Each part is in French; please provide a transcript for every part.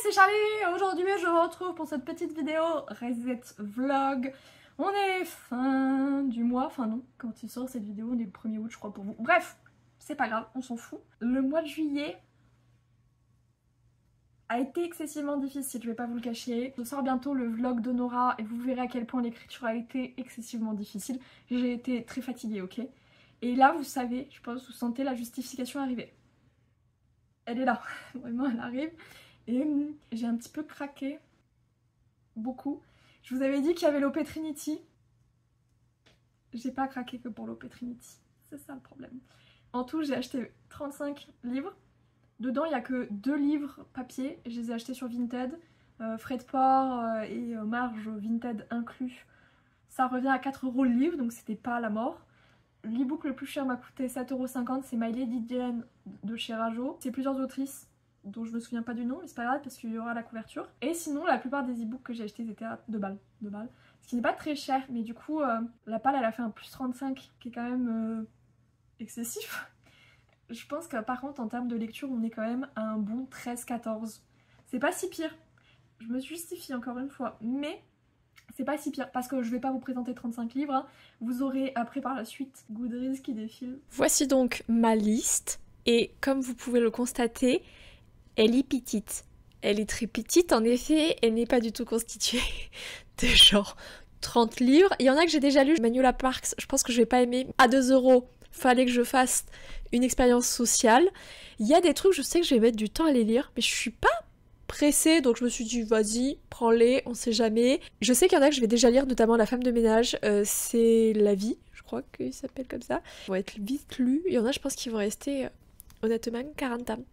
c'est Charlie. Aujourd'hui je vous retrouve pour cette petite vidéo Reset Vlog. On est fin du mois, enfin non, quand il sort cette vidéo on est le 1er août je crois pour vous. Bref, c'est pas grave, on s'en fout. Le mois de juillet a été excessivement difficile, je vais pas vous le cacher. Je sors bientôt le vlog de Nora et vous verrez à quel point l'écriture a été excessivement difficile. J'ai été très fatiguée, ok? Et là vous savez, je pense, vous sentez la justification arriver. Elle est là, vraiment elle arrive. Et j'ai un petit peu craqué, beaucoup. Je vous avais dit qu'il y avait l'OP Trinity. J'ai pas craqué que pour l'OP Trinity, c'est ça le problème. En tout j'ai acheté 35 livres. Dedans il n'y a que 2 livres papier, je les ai achetés sur Vinted. Frais de port et marge Vinted inclus. Ça revient à 4 € le livre, donc c'était pas la mort. L'e-book le plus cher m'a coûté 7,50 €, c'est My Lady Jane de chez Rajo. C'est plusieurs autrices dont je me souviens pas du nom, mais c'est pas grave parce qu'il y aura la couverture. Et sinon la plupart des e-books que j'ai achetés étaient à 2 balles. Ce qui n'est pas très cher, mais du coup la palle elle a fait un plus 35 qui est quand même excessif. Je pense que par contre en termes de lecture on est quand même à un bon 13-14. C'est pas si pire. Je me justifie encore une fois, mais c'est pas si pire parce que je vais pas vous présenter 35 livres. Hein. Vous aurez après par la suite Goodreads qui défile. Voici donc ma liste et comme vous pouvez le constater, elle est petite. Elle est très petite en effet, elle n'est pas du tout constituée de genre 30 livres. Il y en a que j'ai déjà lu, Manuela Parks, je pense que je vais pas aimer. À 2 €, fallait que je fasse une expérience sociale. Il y a des trucs, je sais que je vais mettre du temps à les lire, mais je suis pas pressée, donc je me suis dit vas-y, prends-les, on sait jamais. Je sais qu'il y en a que je vais déjà lire, notamment La femme de ménage, c'est La vie, je crois qu'il s'appelle comme ça. Ils vont être vite lus, il y en a je pense qu'ils vont rester honnêtement 40 ans.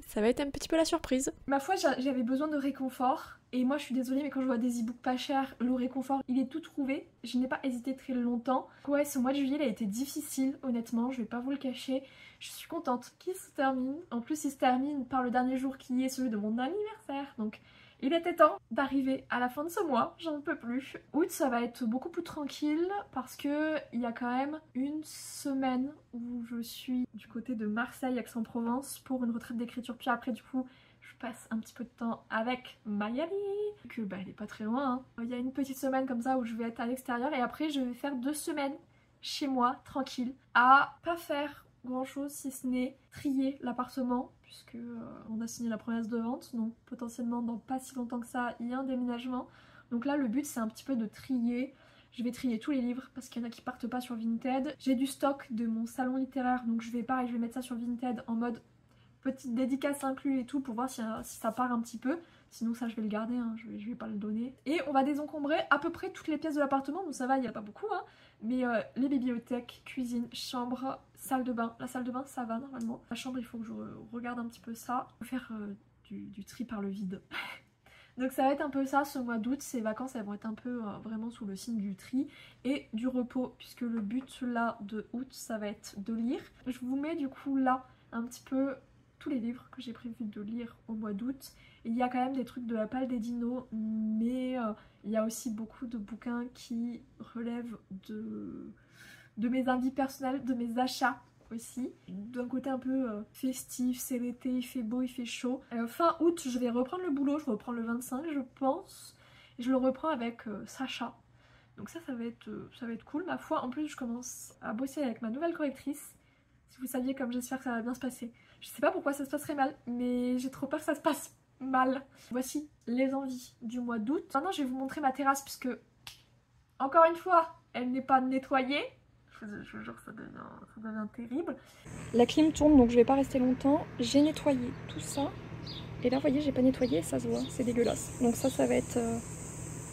Ça va être un petit peu la surprise. Ma foi, j'avais besoin de réconfort. Et moi, je suis désolée, mais quand je vois des e-books pas chers, le réconfort, il est tout trouvé. Je n'ai pas hésité très longtemps. Ouais, ce mois de juillet, il a été difficile, honnêtement. Je vais pas vous le cacher. Je suis contente qu'il se termine. En plus, il se termine par le dernier jour qui est celui de mon anniversaire. Donc, il était temps d'arriver à la fin de ce mois. J'en peux plus. Août, ça va être beaucoup plus tranquille parce que il y a quand même une semaine où je suis du côté de Marseille, Aix-en-Provence pour une retraite d'écriture. Puis après, du coup, je passe un petit peu de temps avec Mayali, que bah elle est pas très loin. Hein. Il y a une petite semaine comme ça où je vais être à l'extérieur et après je vais faire 2 semaines chez moi, tranquille, à pas faire grand chose si ce n'est trier l'appartement puisque on a signé la promesse de vente, donc potentiellement dans pas si longtemps que ça il y a un déménagement. Donc là le but c'est un petit peu de trier. Je vais trier tous les livres parce qu'il y en a qui partent pas sur Vinted. J'ai du stock de mon salon littéraire donc je vais mettre ça sur Vinted en mode petite dédicace inclus et tout pour voir si ça part un petit peu. Sinon ça je vais le garder, hein, je vais pas le donner. Et on va désencombrer à peu près toutes les pièces de l'appartement, donc ça va, il n'y a pas beaucoup. Hein. Mais les bibliothèques, cuisine, chambre, salle de bain. La salle de bain ça va normalement. La chambre il faut que je regarde un petit peu ça. Je vais faire du tri par le vide. Donc ça va être un peu ça ce mois d'août, ces vacances elles vont être un peu vraiment sous le signe du tri et du repos puisque le but là de août ça va être de lire. Je vous mets du coup là un petit peu tous les livres que j'ai prévu de lire au mois d'août. Il y a quand même des trucs de la palle des dinos, mais il y a aussi beaucoup de bouquins qui relèvent de mes envies personnelles, de mes achats aussi. D'un côté un peu festif, c'est l'été, il fait beau, il fait chaud. Fin août, je vais reprendre le boulot, je reprends le 25 je pense. Et je le reprends avec Sacha. Donc ça va être cool ma foi. En plus je commence à bosser avec ma nouvelle correctrice. Si vous saviez comme j'espère que ça va bien se passer. Je sais pas pourquoi ça se passerait mal, mais j'ai trop peur que ça se passe mal. Voici les envies du mois d'août. Maintenant je vais vous montrer ma terrasse puisque, encore une fois, elle n'est pas nettoyée. Je vous jure que ça devient terrible. La clim tourne donc je vais pas rester longtemps. J'ai nettoyé tout ça. Et là vous voyez j'ai pas nettoyé, ça se voit, c'est dégueulasse. Donc ça va être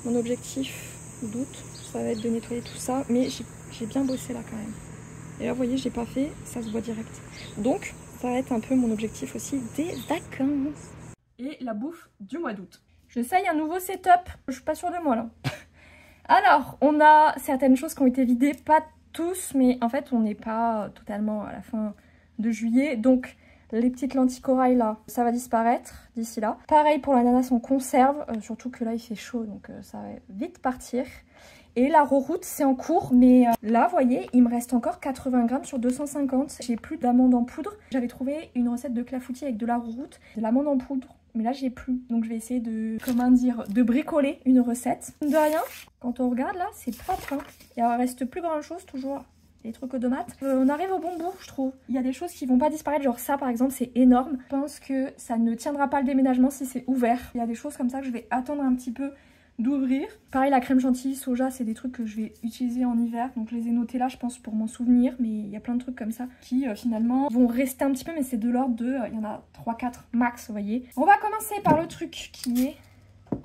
mon objectif d'août. Ça va être de nettoyer tout ça, mais j'ai bien bossé là quand même. Et là vous voyez j'ai pas fait, ça se voit direct. Donc ça va être un peu mon objectif aussi des vacances. Et la bouffe du mois d'août. J'essaye un nouveau setup, je suis pas sûre de moi là. Alors on a certaines choses qui ont été vidées, pas tous, mais en fait on n'est pas totalement à la fin de juillet. Donc les petites lentilles corail là, ça va disparaître d'ici là. Pareil pour l'ananas en conserve, surtout que là il fait chaud donc ça va vite partir. Et la roroute c'est en cours, mais là vous voyez il me reste encore 80 grammes sur 250. J'ai plus d'amandes en poudre. J'avais trouvé une recette de clafoutis avec de la roroute, de l'amande en poudre, mais là j'ai plus. Donc je vais essayer de, comment dire, de bricoler une recette. De rien, quand on regarde là, c'est propre, hein. Il reste plus grand chose toujours. Des trucs aux tomates. On arrive au bon bout, je trouve. Il y a des choses qui vont pas disparaître, genre ça par exemple, c'est énorme. Je pense que ça ne tiendra pas le déménagement si c'est ouvert. Il y a des choses comme ça que je vais attendre un petit peu d'ouvrir. Pareil, la crème chantilly, soja, c'est des trucs que je vais utiliser en hiver. Donc je les ai notés là, je pense, pour m'en souvenir. Mais il y a plein de trucs comme ça qui finalement vont rester un petit peu, mais c'est de l'ordre de... il y en a 3-4 max, vous voyez. On va commencer par le truc qui est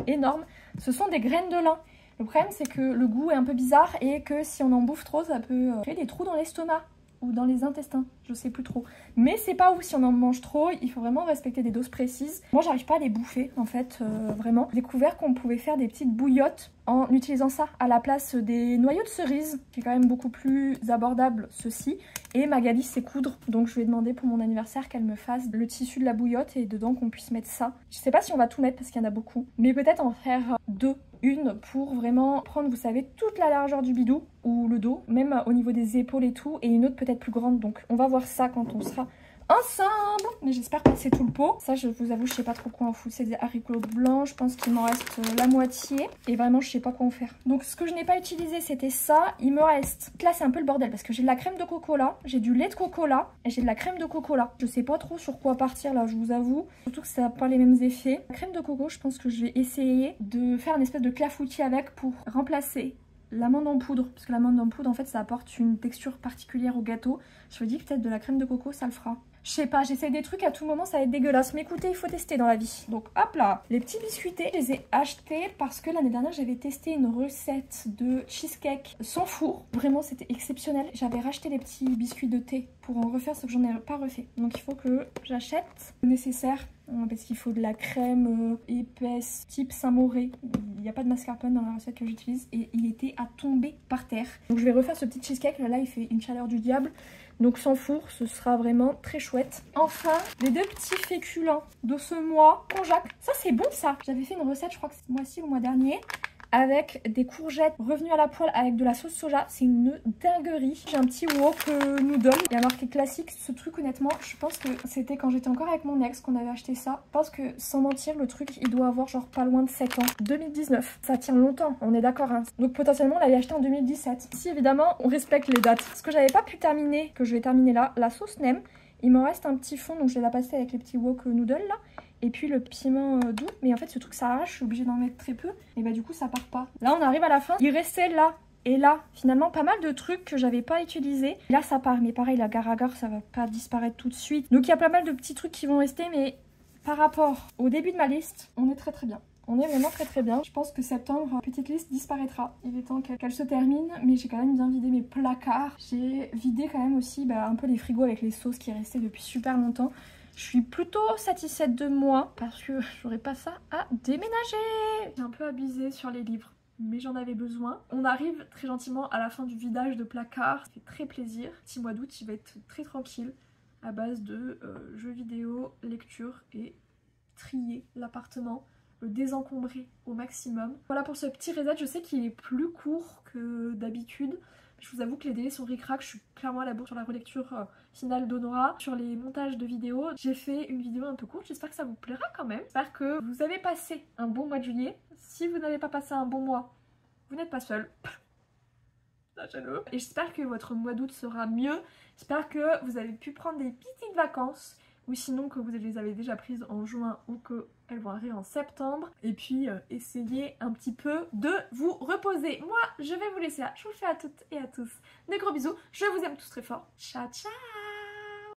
énorme. Ce sont des graines de lin. Le problème, c'est que le goût est un peu bizarre et que si on en bouffe trop, ça peut créer des trous dans l'estomac ou dans les intestins, je sais plus trop. Mais c'est pas ouf si on en mange trop, il faut vraiment respecter des doses précises. Moi, j'arrive pas à les bouffer, en fait, vraiment. J'ai découvert qu'on pouvait faire des petites bouillottes en utilisant ça à la place des noyaux de cerise, qui est quand même beaucoup plus abordable, ceci. Et Magali sait coudre, donc je lui ai demandé pour mon anniversaire qu'elle me fasse le tissu de la bouillotte et dedans qu'on puisse mettre ça. Je sais pas si on va tout mettre parce qu'il y en a beaucoup, mais peut-être en faire deux. Une pour vraiment prendre, vous savez, toute la largeur du bidou ou le dos, même au niveau des épaules et tout, et une autre peut-être plus grande. Donc on va voir ça quand on sera ensemble. Mais j'espère passer tout le pot. Ça, je vous avoue, je sais pas trop quoi en foutre. C'est des haricots blancs, je pense qu'il m'en reste la moitié. Et vraiment, je sais pas quoi en faire. Donc ce que je n'ai pas utilisé, c'était ça. Il me reste... Là, c'est un peu le bordel parce que j'ai de la crème de coco là, j'ai du lait de coco là, et j'ai de la crème de coco là. Je sais pas trop sur quoi partir là, je vous avoue. Surtout que ça n'a pas les mêmes effets. La crème de coco, je pense que je vais essayer de faire une espèce de clafoutis avec pour remplacer l'amande en poudre, parce que l'amande en poudre en fait ça apporte une texture particulière au gâteau. Je me dis que peut-être de la crème de coco ça le fera. Je sais pas, j'essaie des trucs à tout moment, ça va être dégueulasse. Mais écoutez, il faut tester dans la vie. Donc hop là, les petits biscuités, je les ai achetés parce que l'année dernière j'avais testé une recette de cheesecake sans four. Vraiment c'était exceptionnel. J'avais racheté les petits biscuits de thé pour en refaire, sauf que j'en ai pas refait. Donc il faut que j'achète le nécessaire. Parce qu'il faut de la crème épaisse type Saint-Mauré. Il n'y a pas de mascarpone dans la recette que j'utilise et il était à tomber par terre. Donc je vais refaire ce petit cheesecake. Là il fait une chaleur du diable. Donc sans four, ce sera vraiment très chouette. Enfin, les deux petits féculents de ce mois, konjac. Ça c'est bon ça. J'avais fait une recette, je crois que c'est ce mois-ci ou le mois dernier, avec des courgettes revenues à la poêle avec de la sauce soja. C'est une dinguerie. J'ai un petit wok noodle. Il y a marqué classique. Ce truc, honnêtement, je pense que c'était quand j'étais encore avec mon ex qu'on avait acheté ça. Je pense que, sans mentir, le truc, il doit avoir genre pas loin de 7 ans. 2019. Ça tient longtemps, on est d'accord, hein. Donc potentiellement, on l'avait acheté en 2017. Si, évidemment, on respecte les dates. Ce que j'avais pas pu terminer, que je vais terminer là, la sauce nem. Il m'en reste un petit fond, donc je vais la passer avec les petits wok noodles là. Et puis le piment doux. Mais en fait ce truc ça arrache, je suis obligée d'en mettre très peu. Et bah du coup ça part pas. Là on arrive à la fin. Il restait là et là finalement pas mal de trucs que j'avais pas utilisés. Là ça part. Mais pareil la agar-agar ça va pas disparaître tout de suite. Donc il y a pas mal de petits trucs qui vont rester. Mais par rapport au début de ma liste, on est très bien. On est vraiment très bien. Je pense que septembre, petite liste disparaîtra. Il est temps qu'elle se termine, mais j'ai quand même bien vidé mes placards. J'ai vidé quand même aussi un peu les frigos avec les sauces qui restaient depuis super longtemps. Je suis plutôt satisfaite de moi parce que j'aurais pas ça à déménager. J'ai un peu abusé sur les livres, mais j'en avais besoin. On arrive très gentiment à la fin du vidage de placard. Ça fait très plaisir. Petit mois d'août, il va être très tranquille à base de jeux vidéo, lecture et trier l'appartement. Le désencombrer au maximum. Voilà pour ce petit reset, je sais qu'il est plus court que d'habitude. Je vous avoue que les délais sont ric-rac, je suis clairement à la bourre sur la relecture finale d'Onora. Sur les montages de vidéos, j'ai fait une vidéo un peu courte, j'espère que ça vous plaira quand même. J'espère que vous avez passé un bon mois de juillet. Si vous n'avez pas passé un bon mois, vous n'êtes pas seul. Sachez-le. Et j'espère que votre mois d'août sera mieux. J'espère que vous avez pu prendre des petites vacances. Ou sinon que vous les avez déjà prises en juin ou qu'elles vont arriver en septembre. Et puis essayez un petit peu de vous reposer. Moi je vais vous laisser là. Je vous fais à toutes et à tous des gros bisous. Je vous aime tous très fort. Ciao ciao.